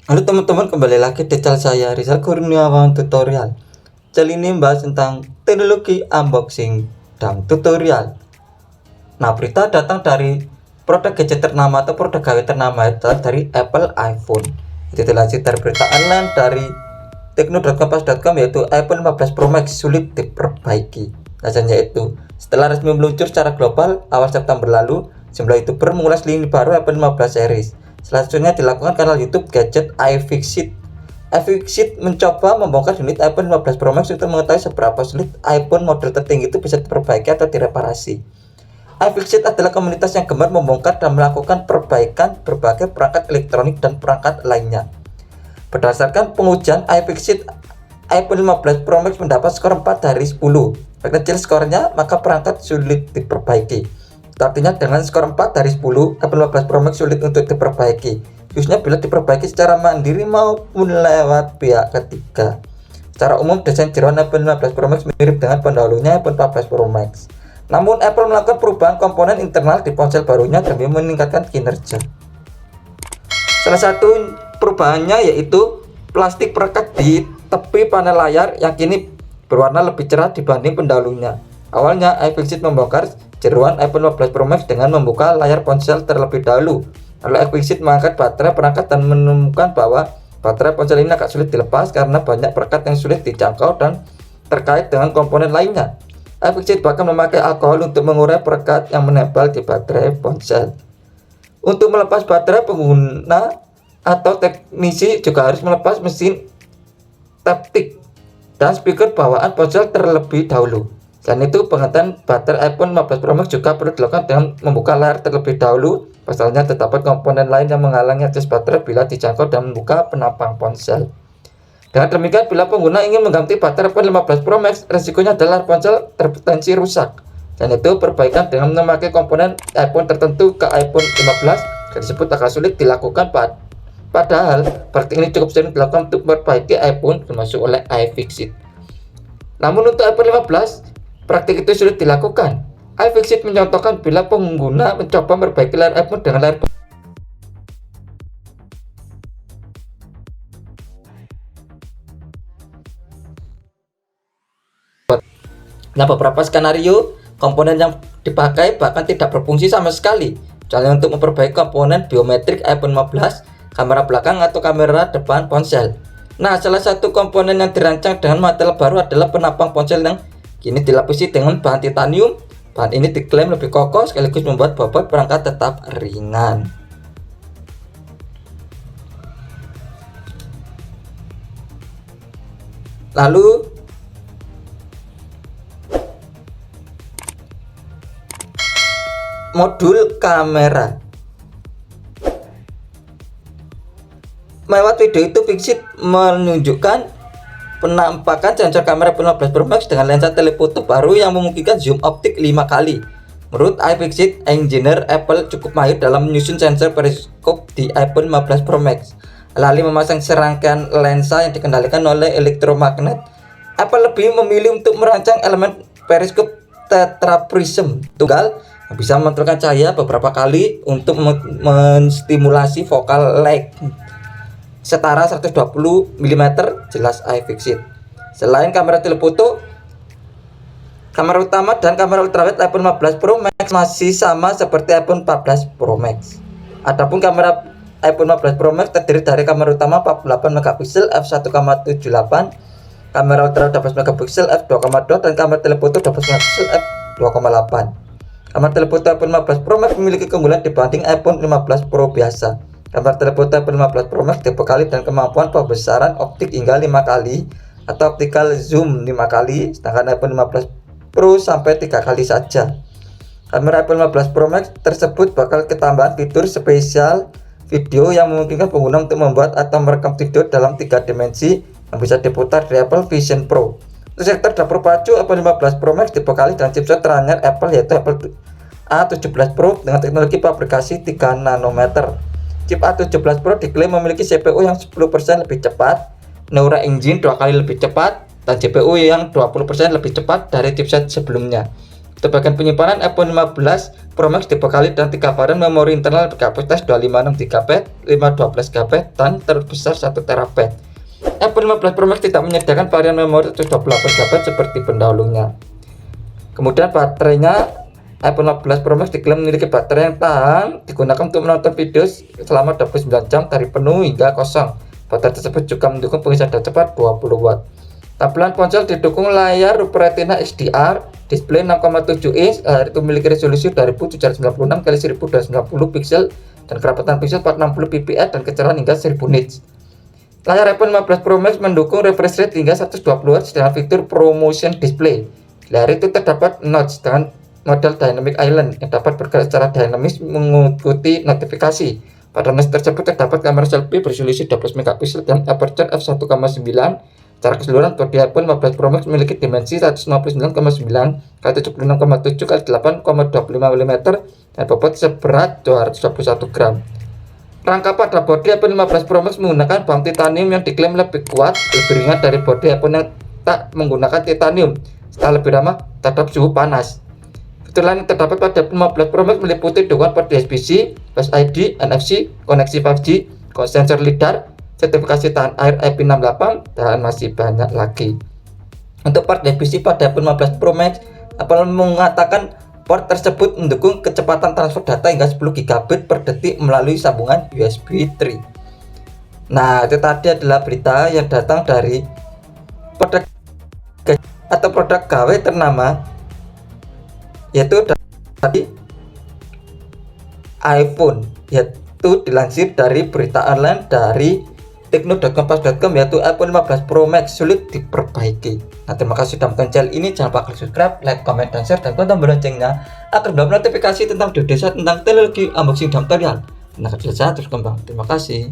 Halo teman-teman, kembali lagi di channel saya Rizal Kurniawan Tutorial. Channel ini membahas tentang teknologi unboxing dan tutorial. Nah, berita datang dari produk gadget ternama atau produk gawe ternama adalah dari Apple iPhone. Itu dilansir dari berita online dari tekno.kompas.com, yaitu iPhone 15 Pro Max sulit diperbaiki. Alasannya itu, setelah resmi meluncur secara global awal September lalu, sejumlah YouTuber mengulas lini baru iPhone 15 series. Selanjutnya dilakukan kanal YouTube Gadget iFixit. iFixit mencoba membongkar unit iPhone 15 Pro Max untuk mengetahui seberapa sulit iPhone model tertinggi itu bisa diperbaiki atau direparasi. iFixit adalah komunitas yang gemar membongkar dan melakukan perbaikan berbagai perangkat elektronik dan perangkat lainnya. Berdasarkan pengujian iFixit, iPhone 15 Pro Max mendapat skor 4 dari 10. Kecil skornya, maka perangkat sulit diperbaiki. Artinya dengan skor 4 dari 10, iPhone 15 Pro Max sulit untuk diperbaiki, khususnya bila diperbaiki secara mandiri maupun lewat pihak ketiga. Secara umum, desain jeroan iPhone 15 Pro Max mirip dengan pendahulunya iPhone 14 Pro Max. Namun, Apple melakukan perubahan komponen internal di ponsel barunya demi meningkatkan kinerja. Salah satu perubahannya yaitu plastik perekat di tepi panel layar yang kini berwarna lebih cerah dibanding pendahulunya. Awalnya, iFixit membongkar jeroan iPhone 15 Pro Max dengan membuka layar ponsel terlebih dahulu. Lalu iFixit mengangkat baterai perangkat dan menemukan bahwa baterai ponsel ini agak sulit dilepas karena banyak perekat yang sulit dijangkau dan terkait dengan komponen lainnya. iFixit bahkan memakai alkohol untuk mengurai perekat yang menempel di baterai ponsel. Untuk melepas baterai, pengguna atau teknisi juga harus melepas mesin taptik dan speaker bawaan ponsel terlebih dahulu. Selain itu, penggantian baterai iPhone 15 Pro Max juga perlu dilakukan dengan membuka layar terlebih dahulu. Pasalnya, terdapat komponen lain yang menghalangi akses baterai bila dijangkau dan membuka penampang ponsel. Dengan demikian, bila pengguna ingin mengganti baterai iPhone 15 Pro Max, resikonya adalah ponsel terpotensi rusak. Dan itu, perbaikan dengan memakai komponen iPhone tertentu ke iPhone 15 tersebut akan sulit dilakukan. Padahal, praktik ini cukup sering dilakukan untuk memperbaiki iPhone termasuk oleh iFixit. Namun untuk iPhone 15, praktik itu sulit dilakukan. iFixit mencontohkan bila pengguna mencoba memperbaiki layar iPhone dengan layar. Nah, beberapa skenario komponen yang dipakai bahkan tidak berfungsi sama sekali. Misalnya untuk memperbaiki komponen biometrik iPhone 15, kamera belakang atau kamera depan ponsel. Nah, salah satu komponen yang dirancang dengan material baru adalah penampang ponsel yang kini dilapisi dengan bahan titanium. Bahan ini diklaim lebih kokoh sekaligus membuat bobot perangkat tetap ringan. Lalu modul kamera. Lewat video itu, Fixit menunjukkan penampakan sensor kamera iPhone 15 Pro Max dengan lensa telefoto baru yang memungkinkan zoom optik 5 kali. Menurut iFixit, engineer Apple cukup mahir dalam menyusun sensor periskop di iPhone 15 Pro Max. Alih-alih memasang serangkaian lensa yang dikendalikan oleh elektromagnet, Apple lebih memilih untuk merancang elemen periskop tetraprism tunggal yang bisa memantulkan cahaya beberapa kali untuk menstimulasi focal length setara 120 mm, jelas iFixit. Selain kamera telefoto, kamera utama dan kamera ultrawide iPhone 15 Pro Max masih sama seperti iPhone 14 Pro Max. Adapun kamera iPhone 15 Pro Max terdiri dari kamera utama 48 megapiksel f1.78, kamera ultrawide 12 megapiksel f2.2 dan kamera telefoto 12 megapiksel f2.8. Kamera telefoto iPhone 15 Pro Max memiliki keunggulan dibanding iPhone 15 Pro biasa. Kamera telefoto iPhone 15 Pro Max dibekali dengan kemampuan pembesaran optik hingga 5 kali atau optical zoom 5 kali, sedangkan iPhone 15 Pro sampai 3 kali saja. Kamera iPhone 15 Pro Max tersebut bakal ketambahan fitur spesial video yang memungkinkan pengguna untuk membuat atau merekam video dalam 3 dimensi yang bisa diputar di Apple Vision Pro. Untuk sektor dapur pacu, iPhone 15 Pro Max dibekali dengan chipset teranyar Apple, yaitu Apple A17 Pro dengan teknologi fabrikasi 3 nanometer. Chip A17 Pro diklaim memiliki CPU yang 10% lebih cepat, Neural Engine 2 kali lebih cepat, dan GPU yang 20% lebih cepat dari chipset sebelumnya. Untuk bagian penyimpanan, iPhone 15 Pro Max dibekali dengan 3 varian memori internal berkapasitas 256GB, 512GB, dan terbesar 1TB. iPhone 15 Pro Max tidak menyediakan varian memori 128GB seperti pendahulunya. Kemudian baterainya, iPhone 15 Pro Max diklaim memiliki baterai yang tahan digunakan untuk menonton video selama 29 jam dari penuh hingga kosong. Baterai tersebut juga mendukung pengisian daya cepat 20 watt. Tampilan ponsel didukung layar Retina XDR, display 6,7 inch, itu memiliki resolusi 2796 x 1290 pixel dan kerapatan pixel 460 ppi dan kecerahan hingga 1000 nits. Layar iPhone 15 Pro Max mendukung refresh rate hingga 120Hz dengan fitur ProMotion Display. Di layar itu terdapat notch dengan model Dynamic Island yang dapat bergerak secara dinamis mengikuti notifikasi. Pada notch tersebut terdapat kamera selfie beresolusi 12 megapiksel dan aperture f1,9. Secara keseluruhan, bodi iPhone 15 Pro Max memiliki dimensi 159,9 x 76,7 x 8,25 mm dan bobot seberat 221 gram. Rangka pada bodi iPhone 15 Pro Max menggunakan bahan titanium yang diklaim lebih kuat, lebih ringan dari bodi iPhone yang tak menggunakan titanium, serta lebih ramah terhadap suhu panas. Fitur lain yang terdapat pada iPhone 15 Pro Max meliputi dukungan port USB-C, Face ID, NFC, koneksi 5G, sensor lidar, sertifikasi tahan air IP68, dan masih banyak lagi. Untuk port USB-C pada iPhone 15 Pro Max, Apple mengatakan port tersebut mendukung kecepatan transfer data hingga 10 GB per detik melalui sambungan USB 3. Nah, itu tadi adalah berita yang datang dari produk atau produk KW ternama, yaitu dari iPhone, yaitu dilansir dari berita online dari tekno.kompas.com, yaitu iPhone 15 Pro Max sulit diperbaiki. Nah, terima kasih sudah menonton channel ini. Jangan lupa klik subscribe, like, comment, dan share, dan klik tombol loncengnya agar mendapat notifikasi tentang video saya tentang teknologi unboxing dan tutorial. Nah, kerja saya terus kembang. Terima kasih.